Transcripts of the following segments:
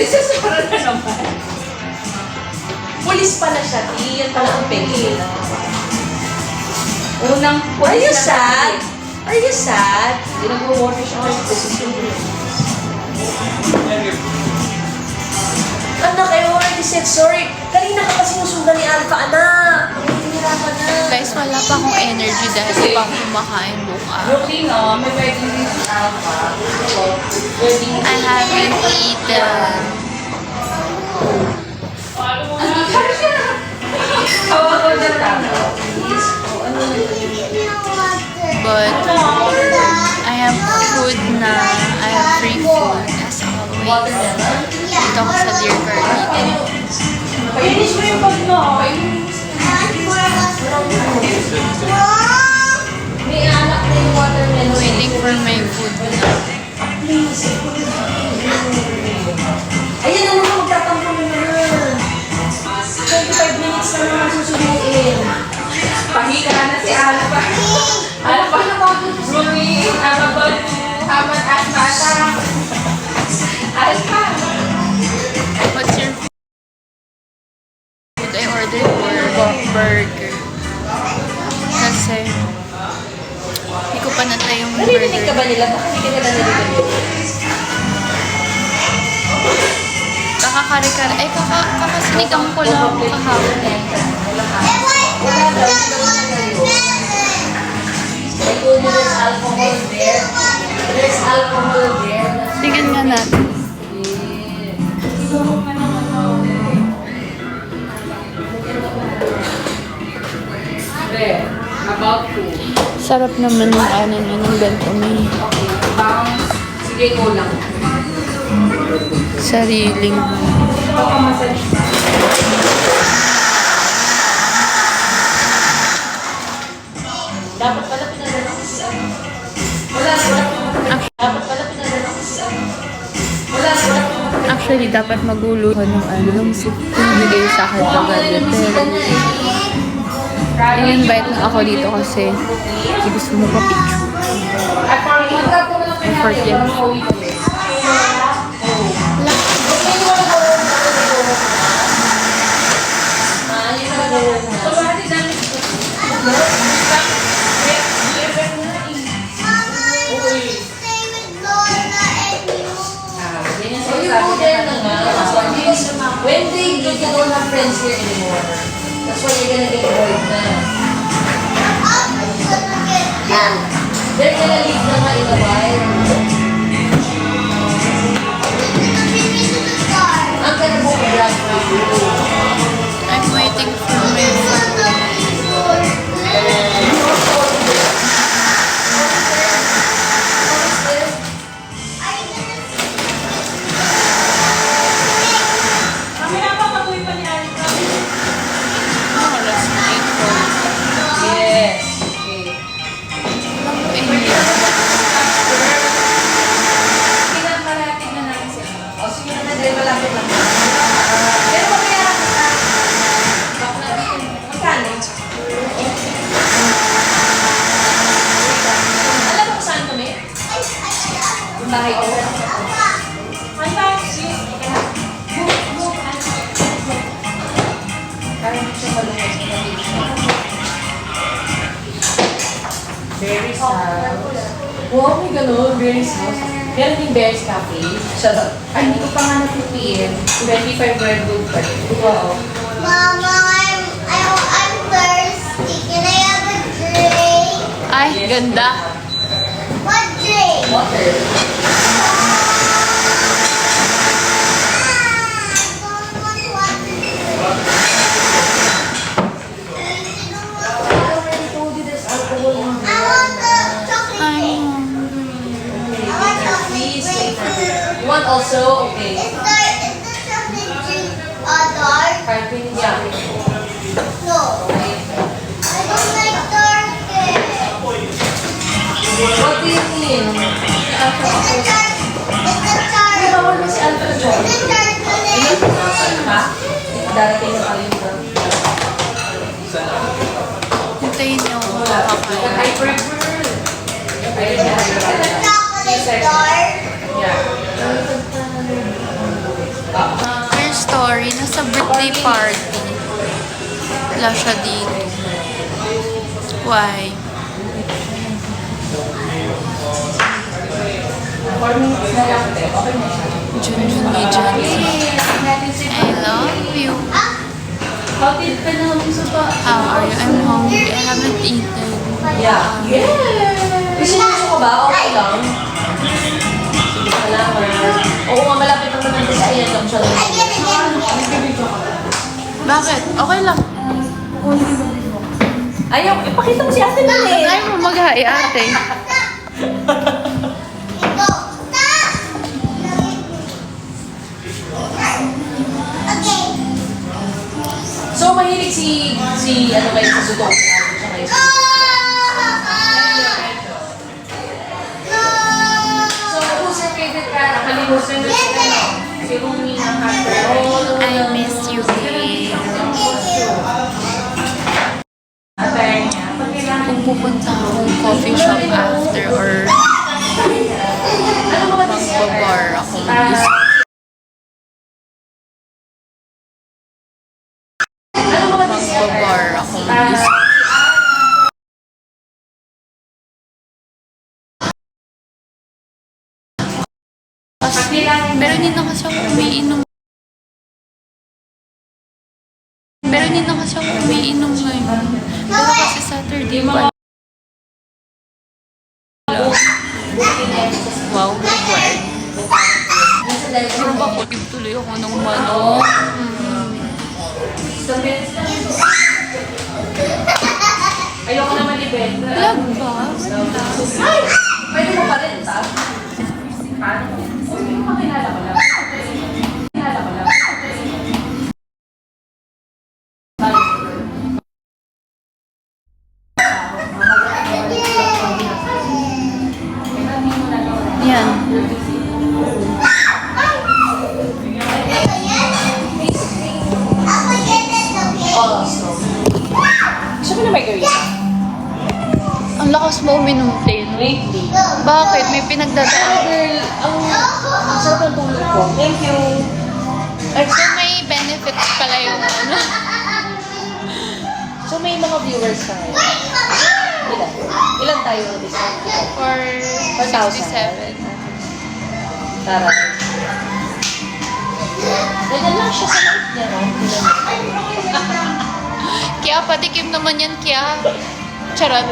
Sisasara na naman. Pulis pala siya, T. Yan pala ang peki. Unang pulis. Are you sad? Are you sad? Hindi nag-water siya kasi position. Anak, I already said sorry. Kanina ka pa sinusundan ni Alpha, anak. Hihirapan na. Guys, wala pa akong energy dahil pa akong kumakain buong araw. May pwede rin si Alpha. I haven't eaten. But I have food na. I have free food as always. Dito ako sa Dear Carlito. Painis mo yung bag mo. May anak na yung watermelon. Waiting for my food na. Ayan na naman, magtatampo mo naman. 25 minutes na naman susubuin. Pahiga na si Alpha. Alpha na ba? Rumi, I'm about to have an asthma attack. Alpha. What's your food? I ordered burger. Kasi hindi ko pa natay yung Narinig ka ba burger. nila? Bakit hindi ka nila narinig? Kakakare-kare. Ay, kakasinigang ko lang kahapon. Wala daw. I told you there's alcohol there. There's alcohol there. Tingnan nga natin. There. About to. Sarap naman yung ano nyo ng bento may Okay. Bounce. Sige, go lang. sariling Dapat pala pinadala ko si ano. Wala. Dapat pala pinadala ko si ano. Wala. Actually, dapat magulo ko ng ano, yung bigay sa akin kagabi. Pero, i-invite na ako dito kasi gusto mo pa picture. Effort yan. When they don't have friends here anymore, that's why you're gonna get bored na. They're gonna leave na nga in a while. I'm gonna book a grab for you. I'm waiting for my Bahay ko. Berry's house. Wow, may gano'n. Berry's house. Meron din Berry's Cafe. Shut up. Ay, hindi ko pa nga napipiin. 25 Redwood pa rin. Wow. Mama, I'm thirsty. Can I have a drink? Ay, ganda. What drink? Water. You want also? Okay. Is the chocolate drink dark? Carving, yeah. No. I don't like dark. What do you mean? It's the dark. It's the dark. May bawal mo si Alpha John. It's the chocolate. Ilan pa? Darating na tayo yung Hintayin niyo ako makakain. hyperbird. Chocolate dark. Yeah. birthday party. Wala siya dito. Why? 4 minutes na lang. Okay na siya. Junjun Jansi. I love you. Kapit ka na gusto pa. How are you? I'm hungry. I haven't eaten. Yeah. Gusto ka ba? Okay lang. Sige, salamat. Oo nga, malapit naman natin sa ayan lang siya. Bakit? Okay lang. Ayaw, ipakita mo si ate na eh. Ayaw mo mag-hi, ate. Go. Okay. So, mahilig si ano kayo sa sudo. Siya kayo sa sudo. So, who's your favorite character? Kalimutan na siya. Si Rumi ng Hatro. I miss you, babe. Kung pupunta akong coffee shop after or magbabar akong gusto. Magbabar akong gusto. Pero hindi na kasi ako umiinom. Pero hindi na kasi ako umiinom ngayon. Pero kasi Saturday pa. Wow, required. Pero bakit tuloy ako ng manok? Ayoko naman i-bed. Vlog ba? Ay! Pwede mo pa rin, ta? Paano? Pakilala ko lang. Pakilala ko lang. Yan. Gusto mo na margarita? Ang lakas mo uminom, Taylor. Lately. Bakit? May pinagdadaan. Girl, ang sarap ng tulog ko. Thank you. So may benefits pala yung ano. So may mga viewers tayo. Ilan? Ilan tayo ng isa? For 67. Tara. Ganyan lang siya sa life niya, no? Kaya patikim naman yan, kaya. Charot.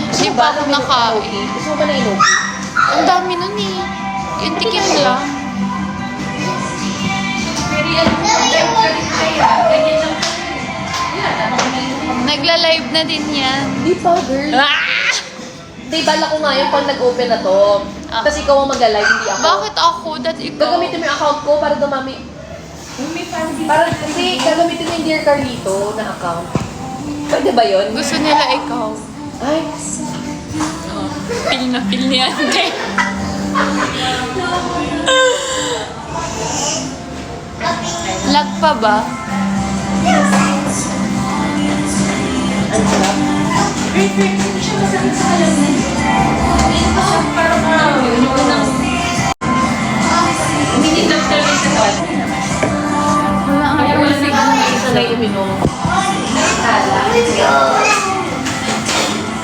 Hindi pa ako nakain. Gusto mo ba na inubi? Ang dami nun eh. Yung tikim lang. Pero yan, live ka rin kaya. Ganyan lang ka rin. Yan, ano ka na yun? Nagla-live na din yan. Di pa, girl. Ah! Di, bala ko nga yun pag nag-open na to. Ah. Kasi ikaw ang mag-live, hindi ako. Bakit ako? That ikaw? Gagamitin mo yung account ko para dumami. Para, hindi, gagamitin mo yung Dear Carlito na account. Pwede ba yun? Gusto nila ikaw. Ay, Feel na feel niya. Hindi. Lag pa ba? ang sarap. Hindi siya masakit sa kalaman. Ito, parang uminitap talaga sa kawan. Wala ang Kaya wala na sanay uminom. Kala.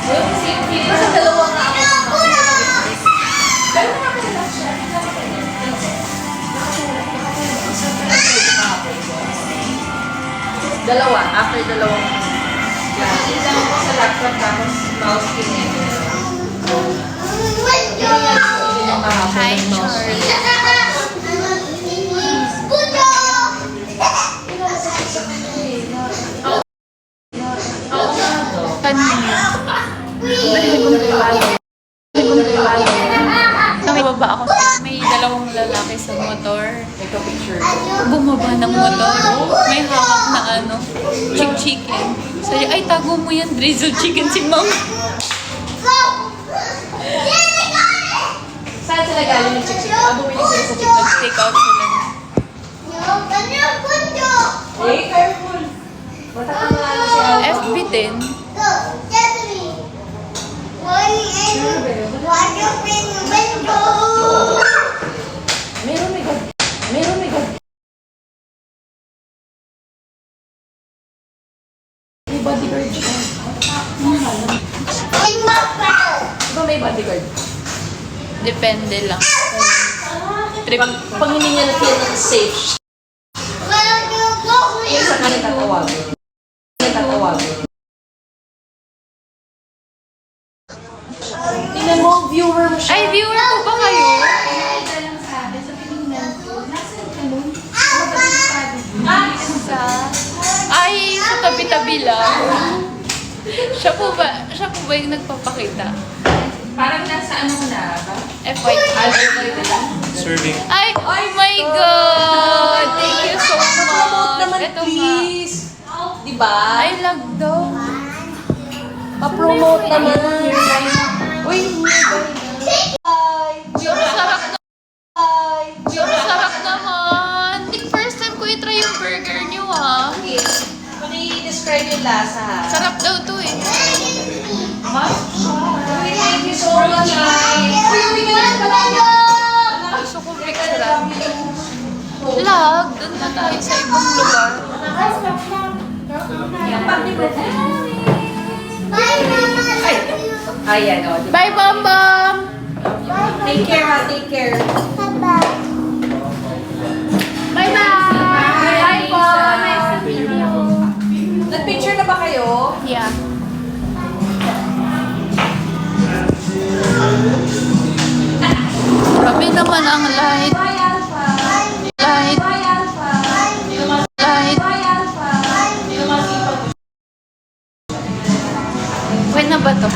Kasi dalawa nga ako. Pero nakakalakas siya. Dalawa, after dalawang isang ko sa laptop tapos mouse kineme. Hi, Charlie. Kanina. Nakibaba ako. May dalawang lalaki sa motor. Ito picture. Bumaba ng motor. May hawak na ano, chicken. Sabi, ay tago mo yan, drizzle chicken si ma'am. Saan sila galing yung chick-chick? Bumili sila sa chick-chick. Nag-take out sila. Hey, careful! Matakang na ano siya. FB din. What you bodyguard? Depende lang. Trip. Pag hindi niya na-feel na safe, Well, you go yun sa kanya tatawagin. Tatawagin. Tingnan mo, viewer mo siya. Ay, viewer ko ba kayo? Ay, sa tabi-tabi lang. Siya po ba yung nagpapakita? Parang nasa ano na ba? FYI. Serving. Ay, oh my God! Thank you so Promote much. naman, Ito nga. please. Diba? Ay, lag daw. Pa-promote naman. Uy, Yung sarap na. Yung sarap naman. First time ko i-try yung burger niyo, ha. paki-describe yung lasa, ha? Sarap daw to, eh. Thank you so much, Uy, uwi ka na, palayo! Gusto ko extra. Lag, doon na tayo sa ibang lugar. Bye, Mama. Ayan, o. Bye, Bam Bam! Take care, ha? Take care. Bye-bye. Bye-bye! Bye po. Nice to meet you. Nag-picture na ba kayo? Yeah. Grabe naman ang light. Bye, Alpha. Light. Bye, Alpha. Light. Bye, Alpha. When na ba to?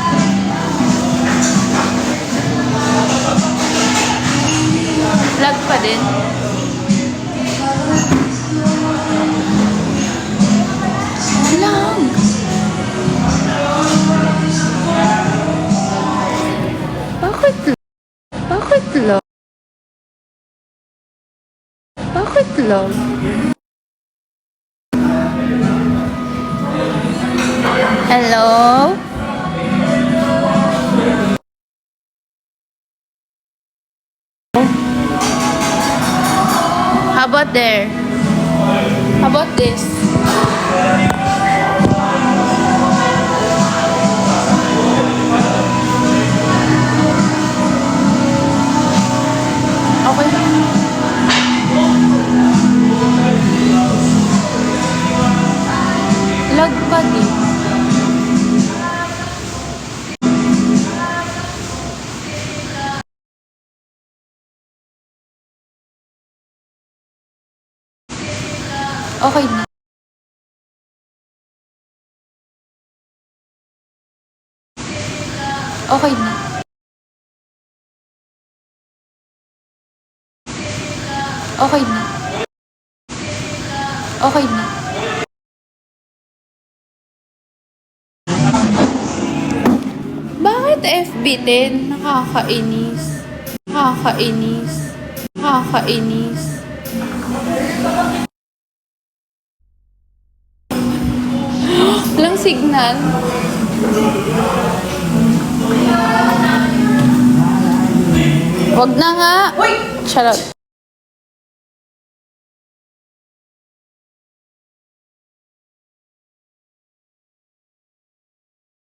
Vlog pa din. Vlog. Bakit lang? Bakit lang? Bakit lang? Hello? How about there? How about this? Okay. Lag pa din. Okay na. Okay na. Okay na. Okay na. Bakit FB10? Nakakainis. Nakakainis. Nakakainis. Walang signal. Wag na nga. Uy! Charot.